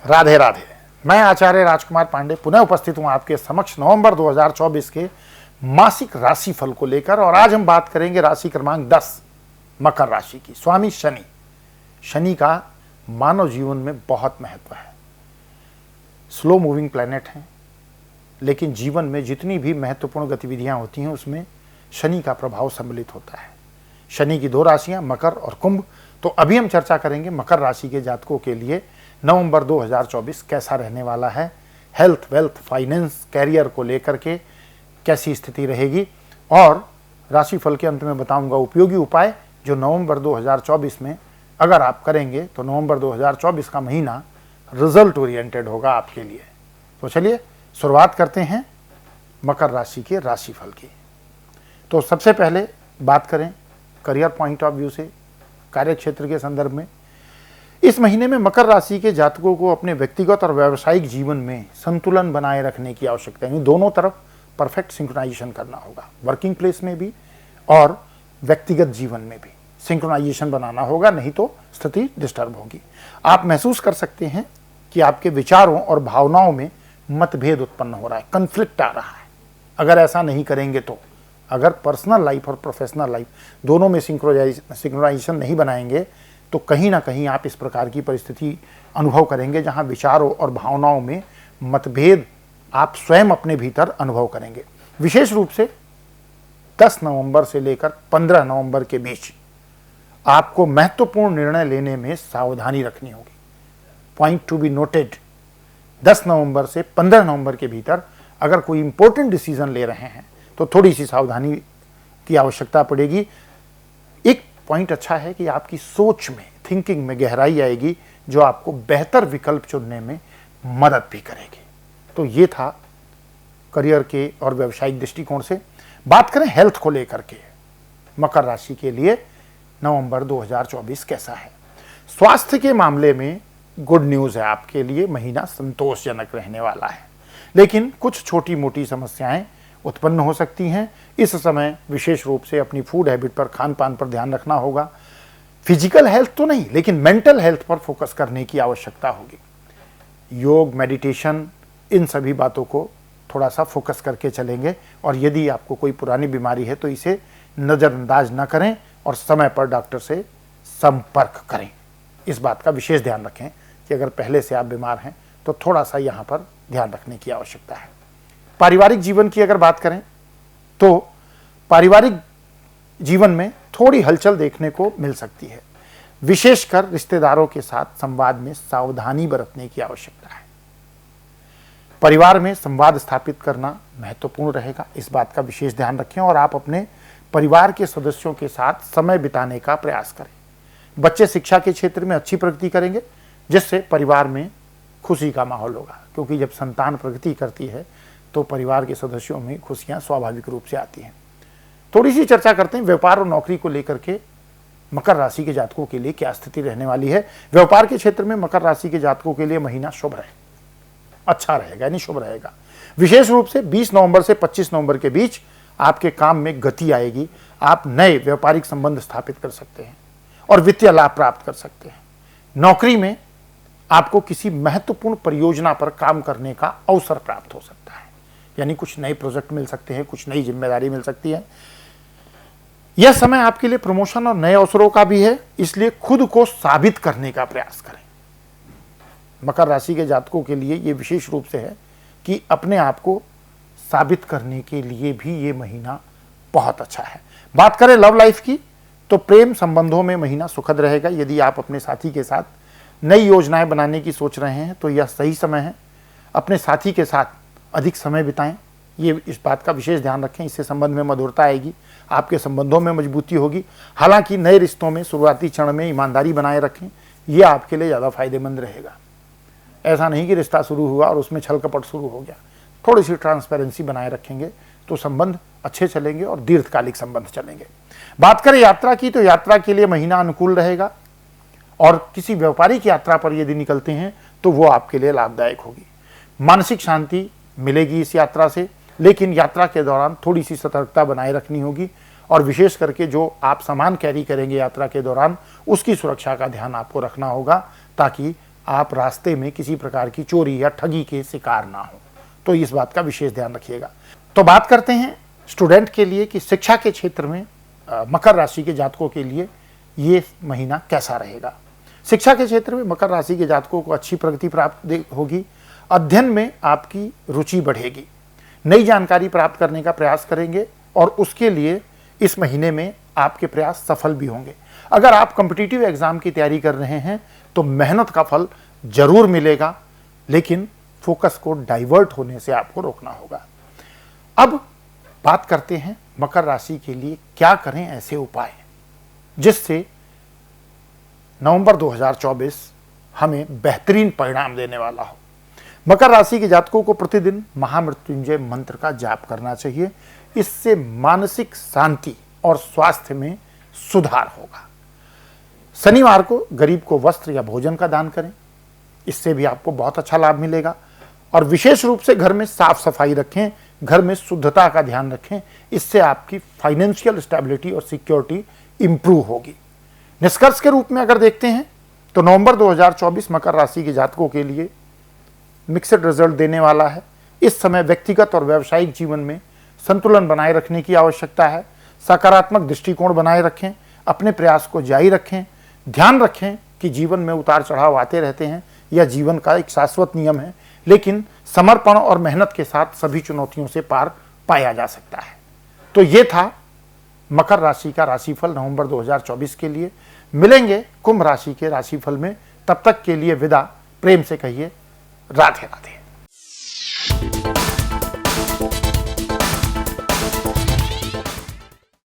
राधे राधे। मैं आचार्य राजकुमार पांडे पुनः उपस्थित हूं आपके समक्ष नवंबर 2024 के मासिक राशि फल को लेकर। और आज हम बात करेंगे राशि क्रमांक 10 मकर राशि की। स्वामी शनि, शनि का मानव जीवन में बहुत महत्व है। स्लो मूविंग प्लैनेट है, लेकिन जीवन में जितनी भी महत्वपूर्ण गतिविधियां होती हैं उसमें शनि का प्रभाव सम्मिलित होता है। शनि की दो राशियां मकर और कुंभ। तो अभी हम चर्चा करेंगे मकर राशि के जातकों के लिए नवंबर 2024 कैसा रहने वाला है। हेल्थ, वेल्थ, फाइनेंस, कैरियर को लेकर के कैसी स्थिति रहेगी, और राशिफल के अंत में बताऊंगा उपयोगी उपाय जो नवंबर 2024 में अगर आप करेंगे तो नवंबर 2024 का महीना रिजल्ट ओरिएंटेड होगा आपके लिए। तो चलिए शुरुआत करते हैं मकर राशि के राशिफल की। तो सबसे पहले बात करें करियर पॉइंट ऑफ व्यू से, कार्य क्षेत्र के संदर्भ में। इस महीने में मकर राशि के जातकों को अपने व्यक्तिगत और व्यावसायिक जीवन में संतुलन बनाए रखने की आवश्यकता है। दोनों तरफ परफेक्ट सिंक्रोनाइजेशन करना होगा, वर्किंग प्लेस में भी और व्यक्तिगत जीवन में भी सिंक्रोनाइजेशन बनाना होगा, नहीं तो स्थिति डिस्टर्ब होगी। आप महसूस कर सकते हैं कि आपके विचारों और भावनाओं में मतभेद उत्पन्न हो रहा है, कन्फ्लिक्ट आ रहा है। अगर ऐसा नहीं करेंगे तो, अगर पर्सनल लाइफ और प्रोफेशनल लाइफ दोनों में सिंक्रोनाइजेशन नहीं बनाएंगे तो कहीं ना कहीं आप इस प्रकार की परिस्थिति अनुभव करेंगे जहां विचारों और भावनाओं में मतभेद आप स्वयं अपने भीतर अनुभव करेंगे। विशेष रूप से 10 नवंबर से लेकर 15 नवंबर के बीच आपको महत्वपूर्ण निर्णय लेने में सावधानी रखनी होगी। पॉइंट टू बी नोटेड, 10 नवंबर से 15 नवंबर के भीतर अगर कोई इंपॉर्टेंट डिसीजन ले रहे हैं तो थोड़ी सी सावधानी की आवश्यकता पड़ेगी। एक पॉइंट अच्छा है कि आपकी सोच में, थिंकिंग में गहराई आएगी जो आपको बेहतर विकल्प चुनने में मदद भी करेगी। तो ये था करियर के और व्यावसायिक दृष्टिकोण से। बात करें हेल्थ को लेकर के, मकर राशि के लिए नवंबर 2024 कैसा है। स्वास्थ्य के मामले में गुड न्यूज है, आपके लिए महीना संतोषजनक रहने वाला है, लेकिन कुछ छोटी मोटी समस्याएं उत्पन्न हो सकती हैं। इस समय विशेष रूप से अपनी फूड हैबिट पर, खान पान पर ध्यान रखना होगा। फिजिकल हेल्थ तो नहीं, लेकिन मेंटल हेल्थ पर फोकस करने की आवश्यकता होगी। योग, मेडिटेशन, इन सभी बातों को थोड़ा सा फोकस करके चलेंगे। और यदि आपको कोई पुरानी बीमारी है तो इसे नज़रअंदाज न करें और समय पर डॉक्टर से संपर्क करें। इस बात का विशेष ध्यान रखें कि अगर पहले से आप बीमार हैं तो थोड़ा सा यहाँ पर ध्यान रखने की आवश्यकता है। पारिवारिक जीवन की अगर बात करें तो पारिवारिक जीवन में थोड़ी हलचल देखने को मिल सकती है। विशेषकर रिश्तेदारों के साथ संवाद में सावधानी बरतने की आवश्यकता है। परिवार में संवाद स्थापित करना महत्वपूर्ण रहेगा, इस बात का विशेष ध्यान रखें और आप अपने परिवार के सदस्यों के साथ समय बिताने का प्रयास करें। बच्चे शिक्षा के क्षेत्र में अच्छी प्रगति करेंगे, जिससे परिवार में खुशी का माहौल होगा, क्योंकि जब संतान प्रगति करती है तो परिवार के सदस्यों में खुशियां स्वाभाविक रूप से आती हैं। थोड़ी सी चर्चा करते हैं व्यापार और नौकरी को लेकर के मकर राशि के जातकों के लिए क्या स्थिति रहने वाली है। व्यापार के क्षेत्र में मकर राशि के जातकों के लिए महीना शुभ रहे, अच्छा रहेगा, यानी शुभ रहेगा। विशेष रूप से 20 नवंबर से 25 नवंबर के बीच आपके काम में गति आएगी। आप नए व्यापारिक संबंध स्थापित कर सकते हैं और वित्तीय लाभ प्राप्त कर सकते हैं। नौकरी में आपको किसी महत्वपूर्ण परियोजना पर काम करने का अवसर प्राप्त हो सकता है, यानी कुछ नए प्रोजेक्ट मिल सकते हैं, कुछ नई जिम्मेदारी मिल सकती है। यह समय आपके लिए प्रमोशन और नए अवसरों का भी है, इसलिए खुद को साबित करने का प्रयास करें। मकर राशि के जातकों के लिए यह विशेष रूप से है कि अपने आप को साबित करने के लिए भी ये महीना बहुत अच्छा है। बात करें लव लाइफ की तो प्रेम संबंधों में महीना सुखद रहेगा। यदि आप अपने साथी के साथ नई योजनाएं बनाने की सोच रहे हैं तो यह सही समय है। अपने साथी के साथ अधिक समय बिताएं, ये इस बात का विशेष ध्यान रखें, इससे संबंध में मधुरता आएगी, आपके संबंधों में मजबूती होगी। हालांकि नए रिश्तों में शुरुआती क्षण में ईमानदारी बनाए रखें, यह आपके लिए ज़्यादा फायदेमंद रहेगा। ऐसा नहीं कि रिश्ता शुरू हुआ और उसमें छल कपट शुरू हो गया। थोड़ी सी ट्रांसपेरेंसी बनाए रखेंगे तो संबंध अच्छे चलेंगे और दीर्घकालिक संबंध चलेंगे। बात करें यात्रा की तो यात्रा के लिए महीना अनुकूल रहेगा, और किसी व्यापारिक यात्रा पर यदि निकलते हैं तो वो आपके लिए लाभदायक होगी। मानसिक शांति मिलेगी इस यात्रा से, लेकिन यात्रा के दौरान थोड़ी सी सतर्कता बनाए रखनी होगी और विशेष करके जो आप सामान कैरी करेंगे यात्रा के दौरान उसकी सुरक्षा का ध्यान आपको रखना होगा, ताकि आप रास्ते में किसी प्रकार की चोरी या ठगी के शिकार ना हो। तो इस बात का विशेष ध्यान रखिएगा। तो बात करते हैं स्टूडेंट के लिए कि शिक्षा के क्षेत्र में मकर राशि के जातकों के लिए ये महीना कैसा रहेगा। शिक्षा के क्षेत्र में मकर राशि के जातकों को अच्छी प्रगति प्राप्त होगी। अध्ययन में आपकी रुचि बढ़ेगी। नई जानकारी प्राप्त करने का प्रयास करेंगे और उसके लिए इस महीने में आपके प्रयास सफल भी होंगे। अगर आप कॉम्पिटिटिव एग्जाम की तैयारी कर रहे हैं तो मेहनत का फल जरूर मिलेगा, लेकिन फोकस को डाइवर्ट होने से आपको रोकना होगा। अब बात करते हैं मकर राशि के लिए क्या करें ऐसे उपाय जिससे नवंबर 2024 हमें बेहतरीन परिणाम देने वाला हो। मकर राशि के जातकों को प्रतिदिन महामृत्युंजय मंत्र का जाप करना चाहिए। इससे मानसिक शांति और स्वास्थ्य में सुधार होगा। शनिवार को गरीब को वस्त्र या भोजन का दान करें, इससे भी आपको बहुत अच्छा लाभ मिलेगा। और विशेष रूप से घर में साफ सफाई रखें, घर में शुद्धता का ध्यान रखें, इससे आपकी फाइनेंशियल स्टेबिलिटी और सिक्योरिटी इंप्रूव होगी। निष्कर्ष के रूप में अगर देखते हैं तो नवंबर 2024 मकर राशि के जातकों के लिए मिक्सड रिजल्ट देने वाला है। इस समय व्यक्तिगत और व्यावसायिक जीवन में संतुलन बनाए रखने की आवश्यकता है। सकारात्मक दृष्टिकोण बनाए रखें, अपने प्रयास को जारी रखें। ध्यान रखें कि जीवन में उतार चढ़ाव आते रहते हैं, यह जीवन का एक शाश्वत नियम है, लेकिन समर्पण और मेहनत के साथ सभी चुनौतियों से पार पाया जा सकता है। तो ये था मकर राशि का राशिफल नवंबर 2024 के लिए। मिलेंगे कुंभ राशि के राशिफल में, तब तक के लिए विदा। प्रेम से कहिए राधे राधे।